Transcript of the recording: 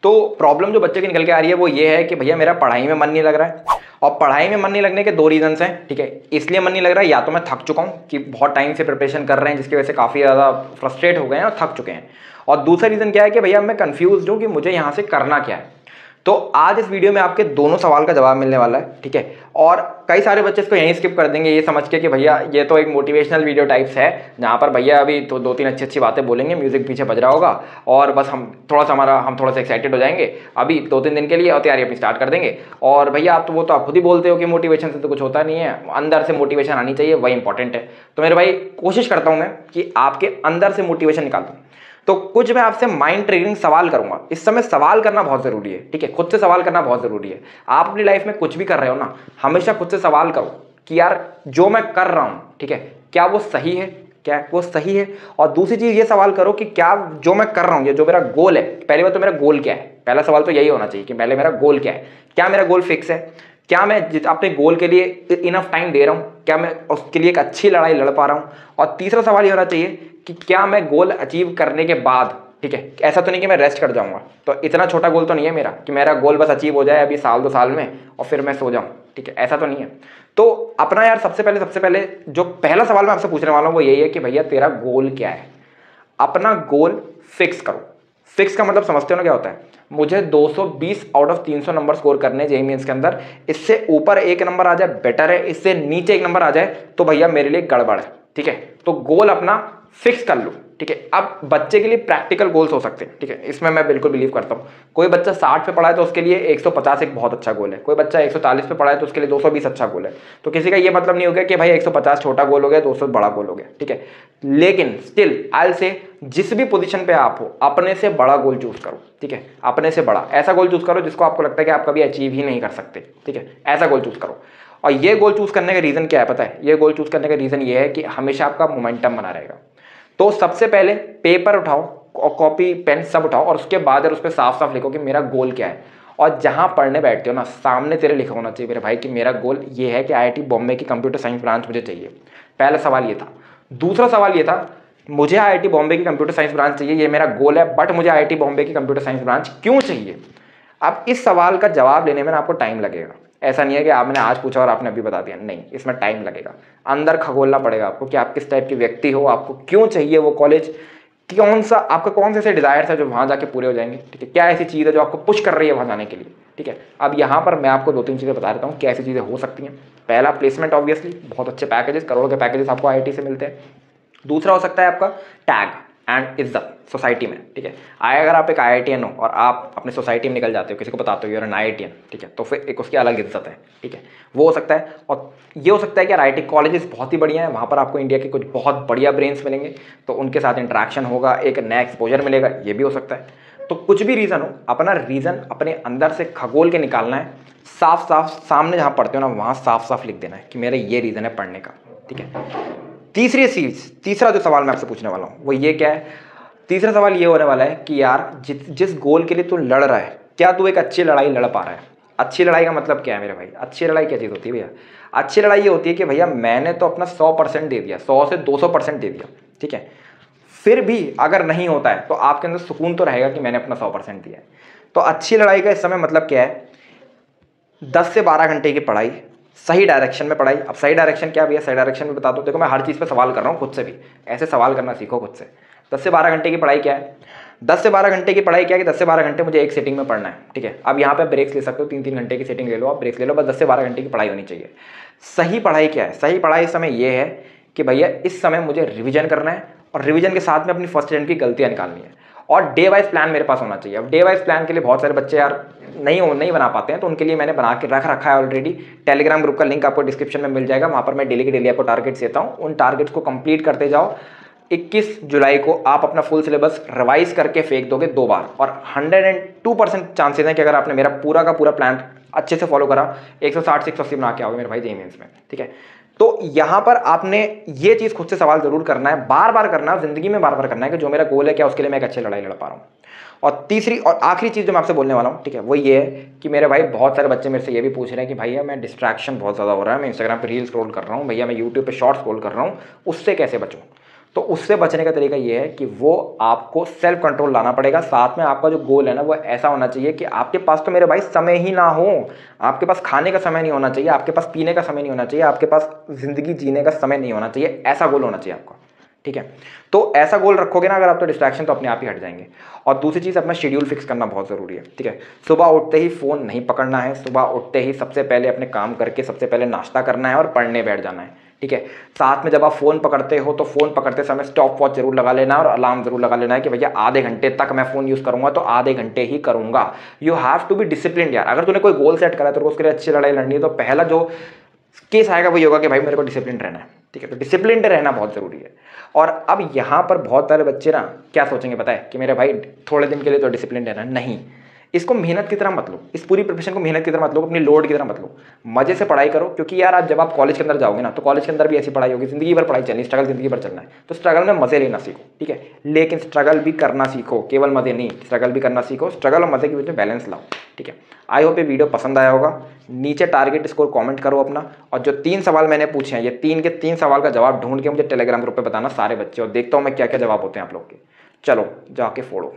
तो प्रॉब्लम जो बच्चे की निकल के आ रही है वो ये है कि भैया मेरा पढ़ाई में मन नहीं लग रहा है। और पढ़ाई में मन नहीं लगने के दो रीजंस हैं, ठीक है। इसलिए मन नहीं लग रहा है, या तो मैं थक चुका हूँ कि बहुत टाइम से प्रिपरेशन कर रहे हैं जिसकी वजह से काफ़ी ज़्यादा फ्रस्ट्रेट हो गए हैं और थक चुके हैं। और दूसरा रीज़न क्या है कि भैया मैं कंफ्यूज हूँ कि मुझे यहाँ से करना क्या है। तो आज इस वीडियो में आपके दोनों सवाल का जवाब मिलने वाला है, ठीक है। और कई सारे बच्चे इसको यहीं स्किप कर देंगे ये समझ के कि भैया ये तो एक मोटिवेशनल वीडियो टाइप्स है जहाँ पर भैया अभी तो दो तीन अच्छी अच्छी बातें बोलेंगे, म्यूजिक पीछे बज रहा होगा और बस हम थोड़ा सा एक्साइटेड हो जाएंगे अभी 2-3 दिन के लिए और तैयारी अपनी स्टार्ट कर देंगे। और भैया आप तो आप खुद ही बोलते हो कि मोटिवेशन से तो कुछ होता नहीं है, अंदर से मोटिवेशन आनी चाहिए, वही इंपॉर्टेंट है। तो मेरे भाई कोशिश करता हूँ मैं कि आपके अंदर से मोटिवेशन निकाल दूँ। तो कुछ मैं आपसे माइंड ट्रिगरिंग सवाल करूंगा। इस समय सवाल करना बहुत जरूरी है, ठीक है। खुद से सवाल करना बहुत जरूरी है। आप अपनी लाइफ में कुछ भी कर रहे हो ना, हमेशा खुद से सवाल करो कि यार जो मैं कर रहा हूं, ठीक है, क्या वो सही है, क्या वो सही है। और दूसरी चीज ये सवाल करो कि क्या जो मैं कर रहा हूं, ये जो मेरा गोल है, पहली बात तो मेरा गोल क्या है। पहला सवाल तो यही होना चाहिए कि पहले मेरा गोल क्या है, क्या मेरा गोल फिक्स है, क्या मैं अपने गोल के लिए इनफ टाइम दे रहा हूं, क्या मैं उसके लिए एक अच्छी लड़ाई लड़ पा रहा हूं। और तीसरा सवाल ये होना चाहिए कि क्या मैं गोल अचीव करने के बाद, ठीक है, ऐसा तो नहीं कि मैं रेस्ट कर जाऊंगा। तो इतना छोटा गोल तो नहीं है मेरा कि मेरा गोल बस अचीव हो जाए अभी 1-2 साल में और फिर मैं सो जाऊं, ठीक है, ऐसा तो नहीं है। तो अपना यार सबसे पहले जो पहला सवाल मैं आपसे पूछने वाला हूं वो यही है कि भैया तेरा गोल क्या है। अपना गोल फिक्स करो। फिक्स का मतलब समझते हो ना क्या होता है। मुझे 220 आउट ऑफ 300 नंबर स्कोर करने जेईई मेंस के अंदर, इससे ऊपर एक नंबर आ जाए बेटर है, इससे नीचे एक नंबर आ जाए तो भैया मेरे लिए गड़बड़ है, ठीक है। तो गोल अपना फिक्स कर लो, ठीक है। अब बच्चे के लिए प्रैक्टिकल गोल्स हो सकते हैं, ठीक है, इसमें मैं बिल्कुल बिलीव करता हूँ। कोई बच्चा 60 पे पढ़ा है तो उसके लिए 150 एक बहुत अच्छा गोल है। कोई बच्चा 140 पे पढ़ा है तो उसके लिए 220 अच्छा गोल है। तो किसी का ये मतलब नहीं हो गया कि भाई 150 छोटा गोल हो गया, 200 बड़ा गोल हो गया, ठीक है। लेकिन स्टिल आई विल से जिस भी पोजीशन पे आप हो अपने से बड़ा गोल चूज करो, ठीक है। अपने से बड़ा ऐसा गोल चूज करो जिसको आपको लगता है कि आप कभी अचीव ही नहीं कर सकते, ठीक है, ऐसा गोल चूज करो। और ये गोल चूज करने का रीजन क्या है पता है। ये गोल चूज करने का रीजन ये है कि हमेशा आपका मोमेंटम बना रहेगा। तो सबसे पहले पेपर उठाओ और कॉपी पेन सब उठाओ और उसके बाद उस पर साफ साफ लिखो कि मेरा गोल क्या है। और जहां पढ़ने बैठते हो ना, सामने तेरे लिखा होना चाहिए मेरे भाई कि मेरा गोल ये है कि आईआईटी बॉम्बे की कंप्यूटर साइंस ब्रांच मुझे चाहिए। पहला सवाल ये था। दूसरा सवाल ये था, मुझे आईआईटी बॉम्बे की कंप्यूटर साइंस ब्रांच चाहिए, ये मेरा गोल है, बट मुझे आईआईटी बॉम्बे की कंप्यूटर साइंस ब्रांच क्यों चाहिए। अब इस सवाल का जवाब लेने में आपको टाइम लगेगा। ऐसा नहीं है कि आपने आज पूछा और आपने अभी बता दिया, नहीं, इसमें टाइम लगेगा। अंदर खगोलना पड़ेगा आपको कि आप किस टाइप के व्यक्ति हो, आपको क्यों चाहिए वो कॉलेज, कौन सा आपका कौन से ऐसे डिजायर्स है जो वहां जाके पूरे हो जाएंगे, ठीक है। क्या ऐसी चीज़ है जो आपको पुश कर रही है वहां जाने के लिए, ठीक है। अब यहाँ पर मैं आपको 2-3 चीज़ें बता देता हूँ क्या ऐसी चीज़ें हो सकती हैं। पहला प्लेसमेंट, ऑब्वियसली बहुत अच्छे पैकेजेस, करोड़ों के पैकेजेस आपको आईआईटी से मिलते हैं। दूसरा हो सकता है आपका टैग एंड इज्जत सोसाइटी में, ठीक है। अगर आप एक आईआईटीएन हो और आप अपने सोसाइटी में निकल जाते हो, किसी को बताते हो यूर एन आईआईटीएन, ठीक है, तो फिर एक उसकी अलग इज्जत है, ठीक है, वो हो सकता है। और ये हो सकता है कि आईआईटी कॉलेजेस बहुत ही बढ़िया है, वहाँ पर आपको इंडिया के कुछ बहुत बढ़िया ब्रेन्स मिलेंगे, तो उनके साथ इंटरेक्शन होगा, एक नया एक्सपोजर मिलेगा, ये भी हो सकता है। तो कुछ भी रीज़न हो, अपना रीज़न अपने अंदर से खगोल के निकालना है। साफ साफ सामने जहाँ पढ़ते हो ना वहाँ साफ साफ लिख देना है कि मेरा ये रीज़न है पढ़ने का, ठीक है। तीसरा जो सवाल मैं आपसे पूछने वाला हूँ वो ये क्या है। तीसरा सवाल ये होने वाला है कि यार जिस गोल के लिए तू लड़ रहा है, क्या तू एक अच्छी लड़ाई लड़ पा रहा है। अच्छी लड़ाई का मतलब क्या है मेरे भाई। अच्छी लड़ाई क्या चीज़ होती है भैया। अच्छी लड़ाई ये होती है कि भैया मैंने तो अपना 100% दे दिया, 100 से 200% दे दिया, ठीक है। फिर भी अगर नहीं होता है तो आपके अंदर सुकून तो रहेगा कि मैंने अपना 100% दिया है। तो अच्छी लड़ाई का इस समय मतलब क्या है, 10 से 12 घंटे की पढ़ाई, सही डायरेक्शन में पढ़ाई। अब सही डायरेक्शन क्या भैया, सही डायरेक्शन में बता दो। देखो मैं हर चीज़ पे सवाल कर रहा हूँ खुद से भी, ऐसे सवाल करना सीखो खुद से। 10 से 12 घंटे की पढ़ाई क्या है। 10 से 12 घंटे की पढ़ाई क्या है कि 10 से 12 घंटे मुझे एक सेटिंग में पढ़ना है, ठीक है। अब यहाँ पे ब्रेक्स ले सकते हो, 3-3 घंटे की सेटिंग ले लो, आप ब्रेक्स ले लो, बस 10 से 12 घंटे की पढ़ाई होनी चाहिए। सही पढ़ाई क्या है। सही पढ़ाई इस समय ये है कि भैया इस समय मुझे रिविजन करना है और रिविजन के साथ में अपनी फर्स्ट अटेम्प्ट की गलतियाँ निकालनी है और डे वाइज प्लान मेरे पास होना चाहिए। अब डे वाइज प्लान के लिए बहुत सारे बच्चे यार नहीं बना पाते हैं, तो उनके लिए मैंने बना के रख रखा है ऑलरेडी। टेलीग्राम ग्रुप का लिंक आपको डिस्क्रिप्शन में मिल जाएगा, वहाँ पर मैं डेली के डेली आपको टारगेट्स देता हूँ। उन टारगेट्स को कंप्लीट करते जाओ। 21 जुलाई को आप अपना फुल सिलेबस रिवाइज करके फेंक दोगे 2 बार और 102% चांसेस हैं कि अगर आपने मेरा पूरा का पूरा प्लान अच्छे से फॉलो करा 160 से 180 बना के आओगे मेरे भाई जेईई मेंस में, ठीक है। तो यहाँ पर आपने ये चीज़ खुद से सवाल जरूर करना है, बार बार करना है, जिंदगी में बार बार करना है कि जो मेरा गोल है क्या उसके लिए मैं एक अच्छी लड़ाई लड़ पा रहा हूँ। और तीसरी और आखिरी चीज़ जो मैं आपसे बोलने वाला हूँ, ठीक है, वो ये है कि मेरे भाई बहुत सारे बच्चे मेरे से ये भी पूछ रहे हैं कि भैया मैं डिस्ट्रैक्शन बहुत ज़्यादा हो रहा है, मैं इंस्टाग्राम पे रील स्क्रॉल कर रहा हूँ, भैया मैं यूट्यूब पे शॉर्ट स्क्रॉल कर रहा हूँ, उससे कैसे बचूँ। तो उससे बचने का तरीका ये है कि वो आपको सेल्फ कंट्रोल लाना पड़ेगा। साथ में आपका जो गोल है ना वो ऐसा होना चाहिए कि आपके पास तो मेरे भाई समय ही ना हो, आपके पास खाने का समय नहीं होना चाहिए, आपके पास पीने का समय नहीं होना चाहिए, आपके पास ज़िंदगी जीने का समय नहीं होना चाहिए, ऐसा गोल होना चाहिए आपका। ठीक है, तो ऐसा गोल रखोगे ना अगर आप, तो डिस्ट्रैक्शन तो अपने आप ही हट जाएंगे। और दूसरी चीज़, अपना शेड्यूल फिक्स करना बहुत ज़रूरी है। ठीक है, सुबह उठते ही फ़ोन नहीं पकड़ना है, सुबह उठते ही सबसे पहले अपने काम करके सबसे पहले नाश्ता करना है और पढ़ने बैठ जाना है। ठीक है, साथ में जब आप फ़ोन पकड़ते हो तो फ़ोन पकड़ते समय स्टॉप वॉच जरूर लगा लेना और अलार्म जरूर लगा लेना है कि भैया आधे घंटे तक मैं फ़ोन यूज़ करूँगा तो आधे घंटे ही करूँगा। You have to be discipline यार। अगर तूने कोई गोल सेट करा है तो उसके लिए अच्छी लड़ाई लड़नी है, तो पहला जो केस आएगा वो होगा कि भाई मेरे को डिसिप्लिन रहना है। ठीक है, तो डिसिप्लिन रहना बहुत ज़रूरी है। और अब यहाँ पर बहुत सारे बच्चे ना क्या सोचेंगे पता है कि मेरे भाई थोड़े दिन के लिए तो डिसिप्लिन रहना है। नहीं, इसको मेहनत की तरह मत लो, इस पूरी प्रिपरेशन को मेहनत की तरह मत लो, अपनी लोड की तरह मत लो। मजे से पढ़ाई करो, क्योंकि यार आज जब आप कॉलेज के अंदर जाओगे ना तो कॉलेज के अंदर भी ऐसी पढ़ाई होगी, जिंदगी भर पढ़ाई चलनी, स्ट्रगल जिंदगी भर चलना है। तो स्ट्रगल में मजे लेना सीखो। ठीक है, लेकिन स्ट्रगल भी करना सीखो, केवल मजे नहीं, स्ट्रगल भी करना सीखो। स्ट्रगल और मजे के बीच में बैलेंस लाओ। ठीक है, आई होप ये वीडियो पसंद आया होगा। नीचे टारगेट स्कोर कमेंट करो अपना, और जो 3 सवाल मैंने पूछे हैं ये 3 के 3 सवाल का जवाब ढूंढ के मुझे टेलीग्राम ग्रुप पे बताना सारे बच्चे, और देखता हूँ मैं क्या क्या जवाब होते हैं आप लोग के। चलो जाके फोड़ो।